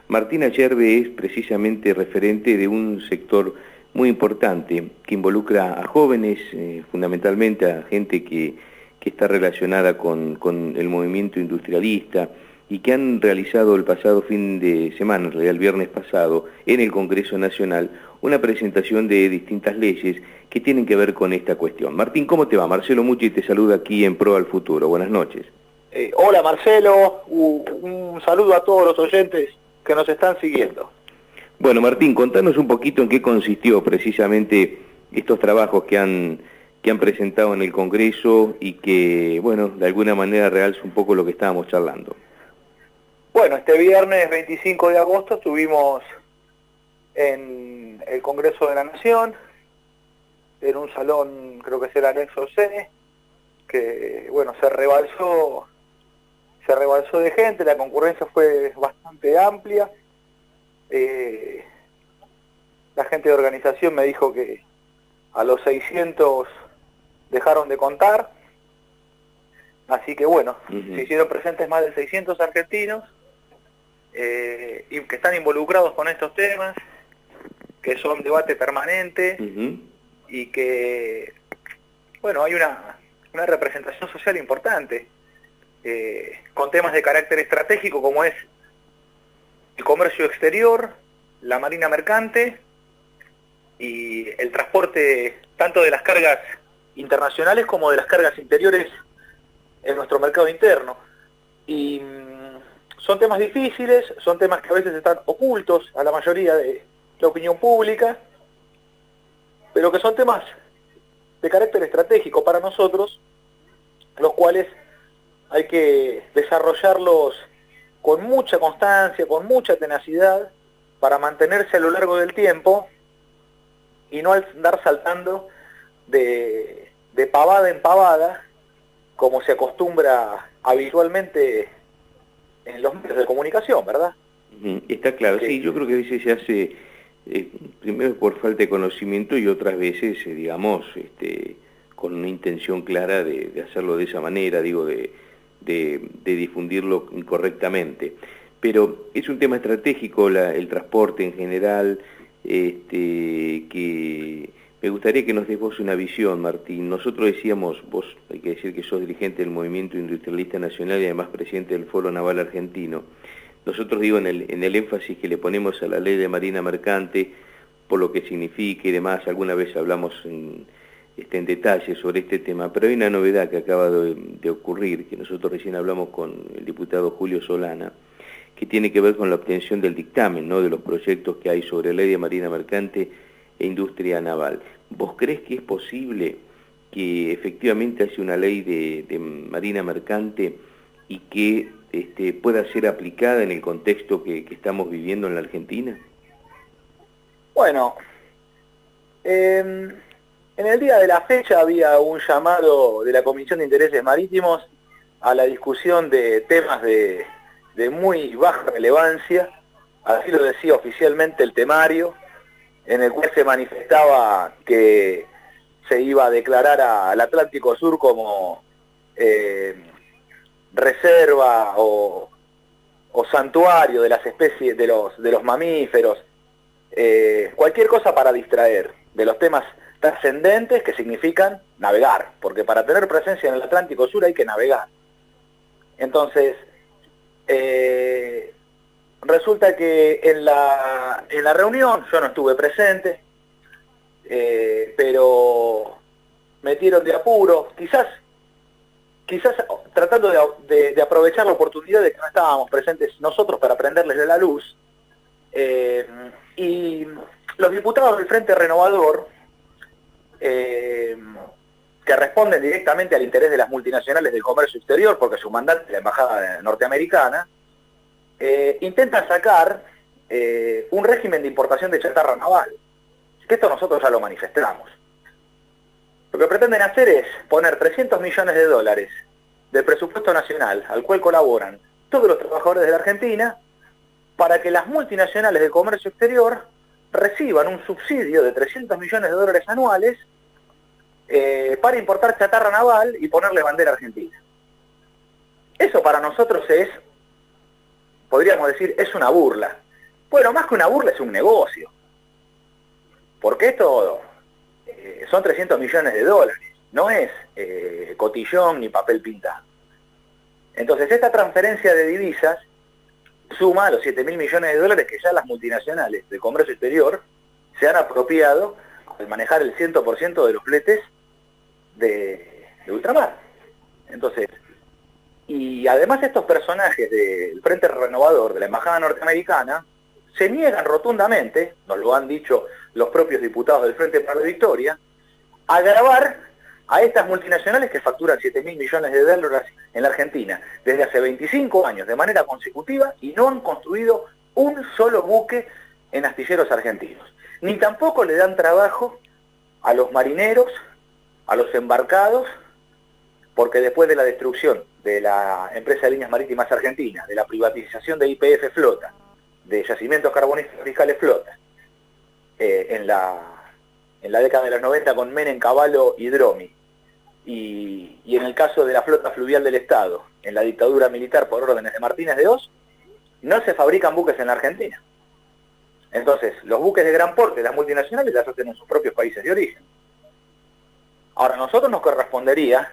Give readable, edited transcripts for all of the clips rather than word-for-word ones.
Martín Ayerbe es precisamente referente de un sector muy importante que involucra a jóvenes, fundamentalmente a gente que está relacionada con el movimiento industrialista y que han realizado el pasado fin de semana, en realidad el viernes pasado, en el Congreso Nacional, una presentación de distintas leyes que tienen que ver con esta cuestión. Martín, ¿cómo te va? Marcelo Mucci te saluda aquí en Pro al Futuro. Buenas noches. Hola Marcelo, un saludo a todos los oyentes que nos están siguiendo. Bueno, Martín, contanos un poquito en qué consistió precisamente estos trabajos que han presentado en el Congreso y que, bueno, de alguna manera realza un poco lo que estábamos charlando. Bueno, este viernes 25 de agosto estuvimos en el Congreso de la Nación, en un salón, creo que es el anexo C, que, bueno, se rebalsó de gente, la concurrencia fue bastante amplia. La gente de organización me dijo que a los 600 dejaron de contar, así que bueno, se hicieron presentes más de 600 argentinos y que están involucrados con estos temas, que son debate permanente y que, bueno, hay una representación social importante, con temas de carácter estratégico como es el comercio exterior, la marina mercante y el transporte tanto de las cargas internacionales como de las cargas interiores en nuestro mercado interno. Y son temas difíciles, son temas que a veces están ocultos a la mayoría de la opinión pública, pero que son temas de carácter estratégico para nosotros, los cuales hay que desarrollarlos con mucha constancia, con mucha tenacidad, para mantenerse a lo largo del tiempo y no andar saltando de pavada en pavada, como se acostumbra habitualmente en los medios de comunicación, ¿verdad? Está claro, sí, yo creo que a veces se hace, primero por falta de conocimiento y otras veces, digamos, con una intención clara de hacerlo de esa manera, digo, de difundirlo incorrectamente. Pero es un tema estratégico el transporte en general, que me gustaría que nos des vos una visión, Martín. Nosotros decíamos, vos hay que decir que sos dirigente del Movimiento Industrialista Nacional y además presidente del Foro Naval Argentino. Nosotros, digo, en el énfasis que le ponemos a la ley de marina mercante, por lo que significa y demás, alguna vez hablamos en detalle sobre este tema, pero hay una novedad que acaba de ocurrir, que nosotros recién hablamos con el diputado Julio Solana, que tiene que ver con la obtención del dictamen, ¿no?, de los proyectos que hay sobre ley de marina mercante e industria naval. ¿Vos crees que es posible que efectivamente haya una ley de marina mercante y que pueda ser aplicada en el contexto que estamos viviendo en la Argentina? Bueno, en el día de la fecha había un llamado de la Comisión de Intereses Marítimos a la discusión de temas de muy baja relevancia, así lo decía oficialmente el temario, en el cual se manifestaba que se iba a declarar al Atlántico Sur como reserva o santuario de las especies, de los mamíferos, cualquier cosa para distraer de los temas trascendentes que significan navegar, porque para tener presencia en el Atlántico Sur hay que navegar. Entonces, resulta que en la reunión, yo no estuve presente, pero metieron de apuro, quizás tratando de aprovechar la oportunidad de que no estábamos presentes nosotros para prenderles de la luz, y los diputados del Frente Renovador, que responden directamente al interés de las multinacionales del comercio exterior, porque su mandante es la embajada norteamericana, intentan sacar un régimen de importación de chatarra naval, que esto nosotros ya lo manifestamos. Lo que pretenden hacer es poner 300 millones de dólares del presupuesto nacional, al cual colaboran todos los trabajadores de la Argentina, para que las multinacionales del comercio exterior reciban un subsidio de 300 millones de dólares anuales para importar chatarra naval y ponerle bandera argentina. Eso para nosotros es, podríamos decir, es una burla. Bueno, más que una burla es un negocio, porque esto son 300 millones de dólares, no es cotillón ni papel pintado. Entonces esta transferencia de divisas suma a los 7.000 millones de dólares que ya las multinacionales de comercio exterior se han apropiado al manejar el 100% de los fletes de ultramar. Entonces, y además estos personajes del Frente Renovador, de la Embajada Norteamericana, se niegan rotundamente, nos lo han dicho los propios diputados del Frente para la Victoria, a gravar a estas multinacionales que facturan 7.000 millones de dólares en la Argentina desde hace 25 años de manera consecutiva y no han construido un solo buque en astilleros argentinos. Ni tampoco le dan trabajo a los marineros, a los embarcados, porque después de la destrucción de la empresa de líneas marítimas argentina, de la privatización de YPF Flota, de Yacimientos Carboníferos Fiscales Flota, en la década de los 90 con Menem, Cavallo y Dromi, y en el caso de la flota fluvial del Estado, en la dictadura militar por órdenes de Martínez de Oz, no se fabrican buques en la Argentina. Entonces, los buques de gran porte, las multinacionales, las hacen en sus propios países de origen. Ahora, a nosotros nos correspondería,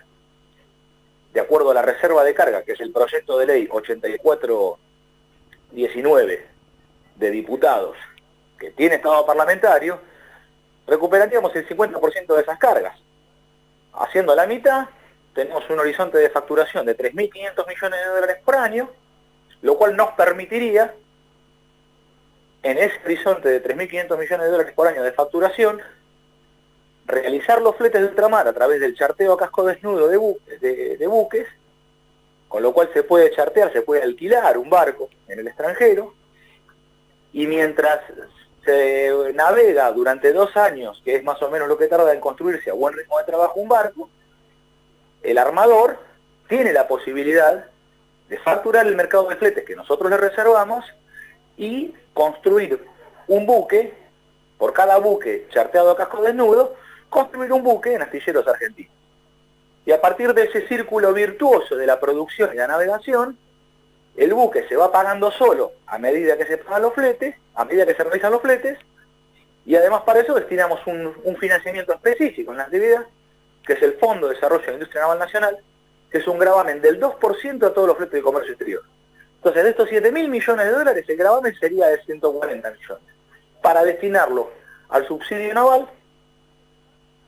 de acuerdo a la reserva de carga, que es el proyecto de ley 8419 de diputados, que tiene estado parlamentario, recuperaríamos el 50% de esas cargas. Haciendo la mitad, tenemos un horizonte de facturación de 3.500 millones de dólares por año, lo cual nos permitiría, en ese horizonte de 3.500 millones de dólares por año de facturación, realizar los fletes de ultramar a través del charteo a casco desnudo de buques, con lo cual se puede chartear, se puede alquilar un barco en el extranjero, y mientras se navega durante 2 años, que es más o menos lo que tarda en construirse a buen ritmo de trabajo un barco, el armador tiene la posibilidad de facturar el mercado de fletes que nosotros le reservamos y construir un buque, por cada buque charteado a casco desnudo, construir un buque en astilleros argentinos. Y a partir de ese círculo virtuoso de la producción y la navegación, el buque se va pagando solo a medida que se pagan los fletes, a medida que se realizan los fletes, y además para eso destinamos un financiamiento específico en la actividad, que es el Fondo de Desarrollo de la Industria Naval Nacional, que es un gravamen del 2% a todos los fletes de comercio exterior. Entonces, de estos 7.000 millones de dólares, el gravamen sería de 140 millones, para destinarlo al subsidio naval,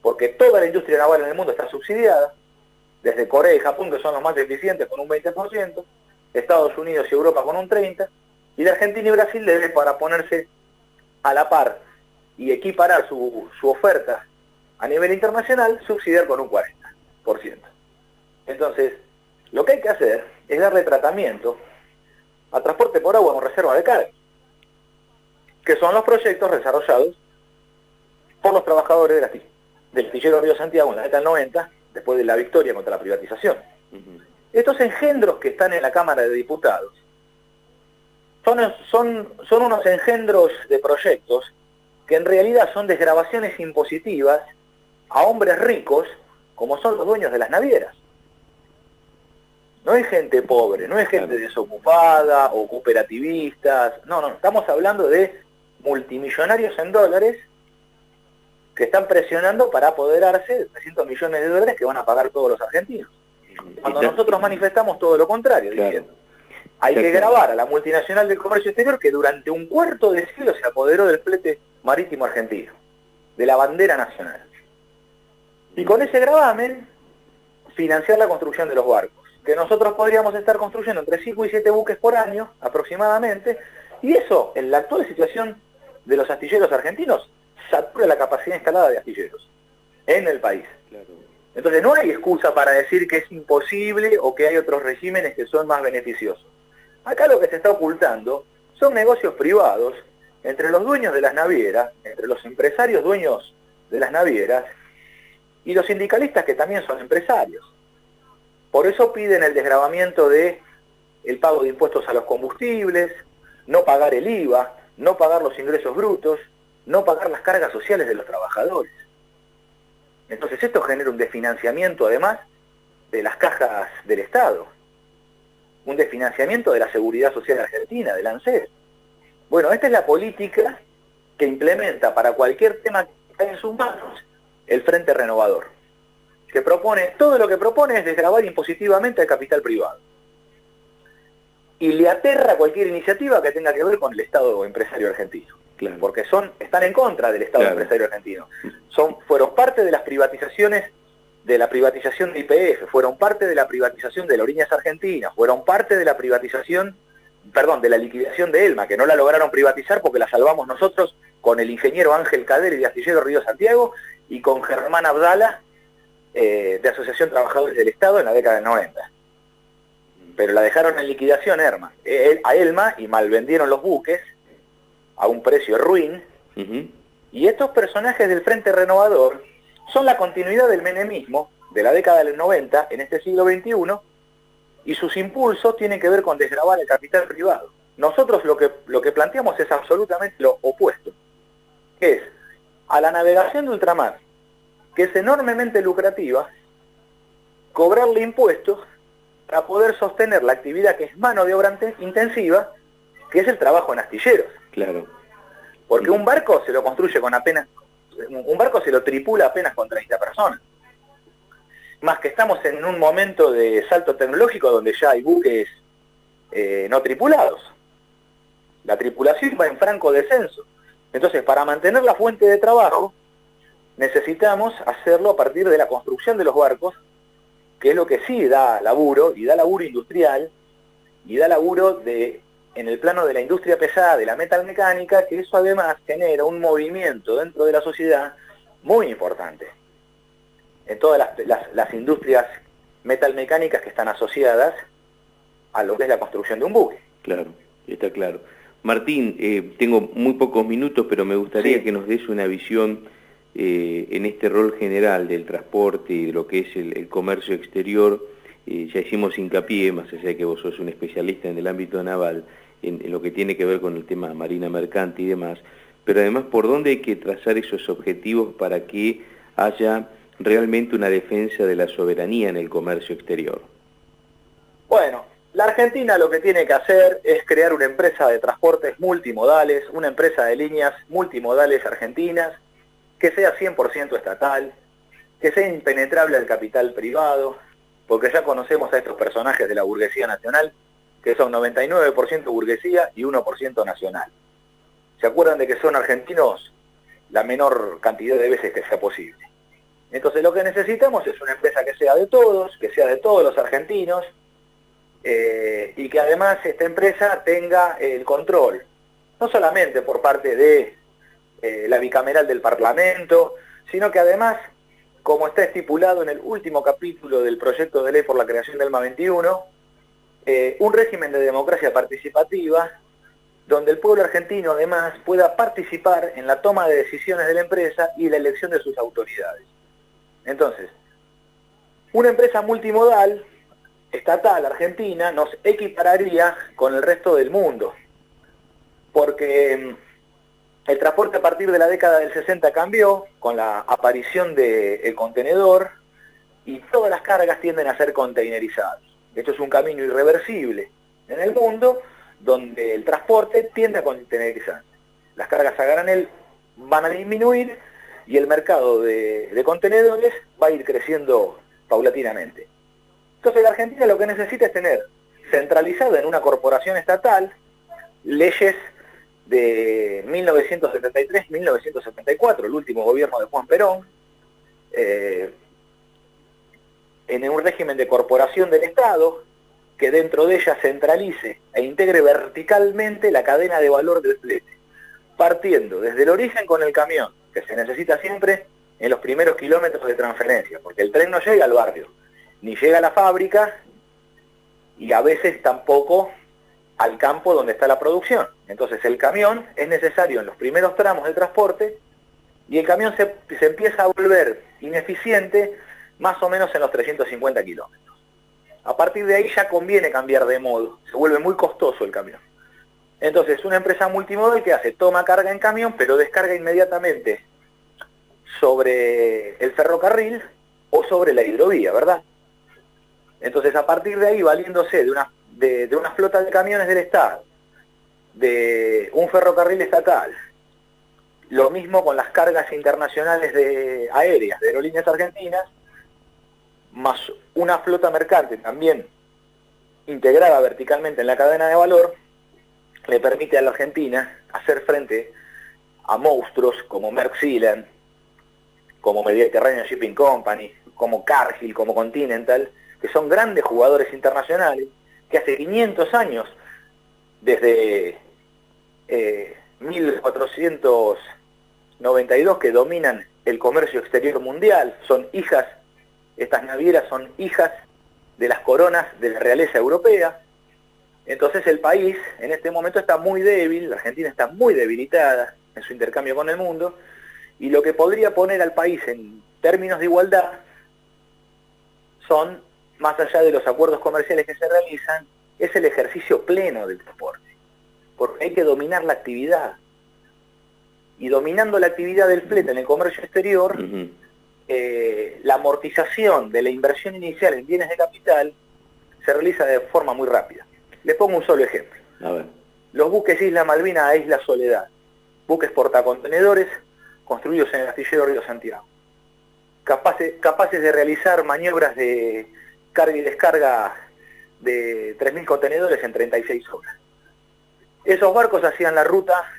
porque toda la industria naval en el mundo está subsidiada, desde Corea y Japón, que son los más eficientes, con un 20%, Estados Unidos y Europa con un 30%, y la Argentina y Brasil deben, para ponerse a la par y equiparar su oferta a nivel internacional, subsidiar con un 40%. Entonces, lo que hay que hacer es darle tratamiento a transporte por agua con reserva de carga, que son los proyectos desarrollados por los trabajadores del astillero Río Santiago en la década del 90, después de la victoria contra la privatización. Estos engendros que están en la Cámara de Diputados son unos engendros de proyectos que en realidad son desgravaciones impositivas a hombres ricos como son los dueños de las navieras. No es gente pobre, no es gente desocupada o cooperativistas, no, estamos hablando de multimillonarios en dólares que están presionando para apoderarse de 300 millones de dólares que van a pagar todos los argentinos. Cuando nosotros manifestamos todo lo contrario, diciendo, hay que gravar a la multinacional del comercio exterior que durante un cuarto de siglo se apoderó del flete marítimo argentino, de la bandera nacional. Y con ese gravamen, financiar la construcción de los barcos, que nosotros podríamos estar construyendo entre 5 y 7 buques por año, aproximadamente, y eso, en la actual situación de los astilleros argentinos, satura la capacidad instalada de astilleros en el país. Entonces no hay excusa para decir que es imposible o que hay otros regímenes que son más beneficiosos. Acá lo que se está ocultando son negocios privados entre los dueños de las navieras, entre los empresarios dueños de las navieras y los sindicalistas que también son empresarios. Por eso piden el desgravamiento de el pago de impuestos a los combustibles, no pagar el IVA, no pagar los ingresos brutos, no pagar las cargas sociales de los trabajadores. Entonces esto genera un desfinanciamiento además de las cajas del Estado, un desfinanciamiento de la Seguridad Social Argentina, del ANSES. Bueno, esta es la política que implementa para cualquier tema que está en sus manos el Frente Renovador, que propone, todo lo que propone es desgravar impositivamente al capital privado. Y le aterra cualquier iniciativa que tenga que ver con el Estado empresario argentino. Claro. Porque están en contra del Estado empresario argentino. Fueron parte de las privatizaciones, de la privatización de YPF, fueron parte de la privatización de Aerolíneas Argentinas, fueron parte de la privatización, de la liquidación de Elma, que no la lograron privatizar porque la salvamos nosotros con el ingeniero Ángel Cadere de Astillero Río Santiago y con Germán Abdala de Asociación Trabajadores del Estado en la década del 90. Pero la dejaron en liquidación a Elma y malvendieron los buques a un precio ruin. Y estos personajes del Frente Renovador son la continuidad del menemismo de la década del 90 en este siglo XXI, y sus impulsos tienen que ver con desgravar el capital privado. Nosotros lo que planteamos es absolutamente lo opuesto, que es a la navegación de ultramar, que es enormemente lucrativa, cobrarle impuestos para poder sostener la actividad que es mano de obra intensiva, que es el trabajo en astilleros. Claro. Porque un barco se lo construye un barco se lo tripula apenas con 30 personas. Más que estamos en un momento de salto tecnológico donde ya hay buques no tripulados. La tripulación va en franco descenso. Entonces, para mantener la fuente de trabajo, necesitamos hacerlo a partir de la construcción de los barcos, que es lo que sí da laburo, y da laburo industrial, y da laburo en el plano de la industria pesada, de la metalmecánica, que eso además genera un movimiento dentro de la sociedad muy importante en todas las industrias metalmecánicas que están asociadas a lo que es la construcción de un buque. Claro, está claro. Martín, tengo muy pocos minutos, pero me gustaría que nos des una visión en este rol general del transporte y de lo que es el comercio exterior. Ya hicimos hincapié, más allá de que vos sos un especialista en el ámbito naval, en lo que tiene que ver con el tema marina mercante y demás, pero además por dónde hay que trazar esos objetivos para que haya realmente una defensa de la soberanía en el comercio exterior. Bueno, la Argentina lo que tiene que hacer es crear una empresa de transportes multimodales, una empresa de líneas multimodales argentinas, que sea 100% estatal, que sea impenetrable al capital privado, porque ya conocemos a estos personajes de la burguesía nacional, que son 99% burguesía y 1% nacional. ¿Se acuerdan de que son argentinos la menor cantidad de veces que sea posible? Entonces lo que necesitamos es una empresa que sea de todos los argentinos, y que además esta empresa tenga el control, no solamente por parte de la bicameral del Parlamento, sino que además, como está estipulado en el último capítulo del proyecto de ley por la creación del MA 21, un régimen de democracia participativa, donde el pueblo argentino además pueda participar en la toma de decisiones de la empresa y la elección de sus autoridades. Entonces, una empresa multimodal, estatal, argentina, nos equipararía con el resto del mundo, porque el transporte a partir de la década del 60 cambió con la aparición del contenedor, y todas las cargas tienden a ser containerizadas. Esto es un camino irreversible en el mundo donde el transporte tiende a containerizarse. Las cargas a granel van a disminuir y el mercado de contenedores va a ir creciendo paulatinamente. Entonces la Argentina lo que necesita es tener centralizada en una corporación estatal leyes de 1973-1974, el último gobierno de Juan Perón, en un régimen de corporación del Estado, que dentro de ella centralice e integre verticalmente la cadena de valor del flete, partiendo desde el origen con el camión, que se necesita siempre en los primeros kilómetros de transferencia, porque el tren no llega al barrio, ni llega a la fábrica, y a veces tampoco al campo donde está la producción. Entonces el camión es necesario en los primeros tramos del transporte, y el camión se empieza a volver ineficiente más o menos en los 350 kilómetros. A partir de ahí ya conviene cambiar de modo, se vuelve muy costoso el camión. Entonces una empresa multimodal que hace, toma carga en camión, pero descarga inmediatamente sobre el ferrocarril o sobre la hidrovía, ¿verdad? Entonces a partir de ahí, valiéndose de una flota de camiones del Estado, de un ferrocarril estatal, lo mismo con las cargas internacionales aéreas de aerolíneas argentinas, más una flota mercante también integrada verticalmente en la cadena de valor, le permite a la Argentina hacer frente a monstruos como Maersk Sealand, como Mediterranean Shipping Company, como Cargill, como Continental, que son grandes jugadores internacionales, que hace 500 años, desde 1492, que dominan el comercio exterior mundial. Estas navieras son hijas de las coronas de la realeza europea. Entonces el país en este momento está muy débil, la Argentina está muy debilitada en su intercambio con el mundo, y lo que podría poner al país en términos de igualdad son, más allá de los acuerdos comerciales que se realizan, es el ejercicio pleno del transporte, porque hay que dominar la actividad, y dominando la actividad del flete en el comercio exterior, la amortización de la inversión inicial en bienes de capital se realiza de forma muy rápida. Les pongo un solo ejemplo. A ver. Los buques Isla Malvina a Isla Soledad, buques portacontenedores construidos en el astillero Río Santiago, capaces de realizar maniobras de carga y descarga de 3.000 contenedores en 36 horas. Esos barcos hacían la ruta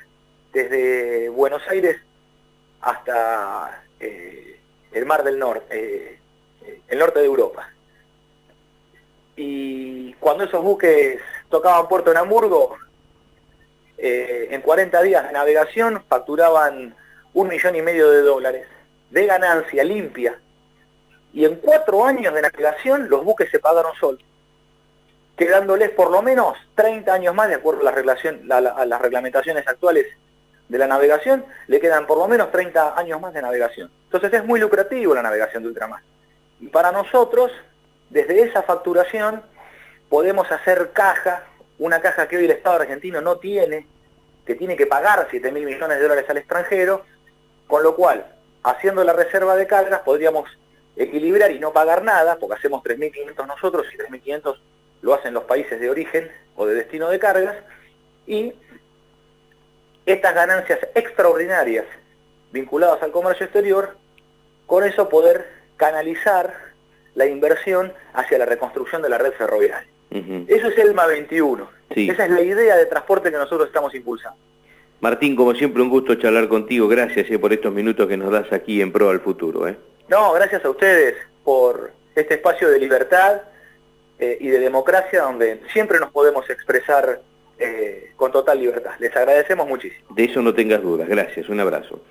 desde Buenos Aires hasta el Mar del Norte, el norte de Europa. Y cuando esos buques tocaban puerto en Hamburgo, en 40 días de navegación facturaban $1,5 millones de ganancia limpia. Y en 4 años de navegación los buques se pagaron solos, quedándoles por lo menos 30 años más, de acuerdo a las reglamentaciones actuales de la navegación, le quedan por lo menos 30 años más de navegación. Entonces es muy lucrativo la navegación de ultramar. Y para nosotros, desde esa facturación, podemos hacer caja, una caja que hoy el Estado argentino no tiene, que tiene que pagar $7.000 millones al extranjero, con lo cual, haciendo la reserva de cargas, podríamos equilibrar y no pagar nada, porque hacemos 3.500 nosotros y 3.500 lo hacen los países de origen o de destino de cargas, y estas ganancias extraordinarias vinculadas al comercio exterior, con eso poder canalizar la inversión hacia la reconstrucción de la red ferroviaria. Eso es ELMA 21. Sí. Esa es la idea de transporte que nosotros estamos impulsando. Martín, como siempre, un gusto charlar contigo. Gracias por estos minutos que nos das aquí en Pro al Futuro. No, gracias a ustedes por este espacio de libertad y de democracia, donde siempre nos podemos expresar con total libertad. Les agradecemos muchísimo. De eso no tengas dudas. Gracias. Un abrazo.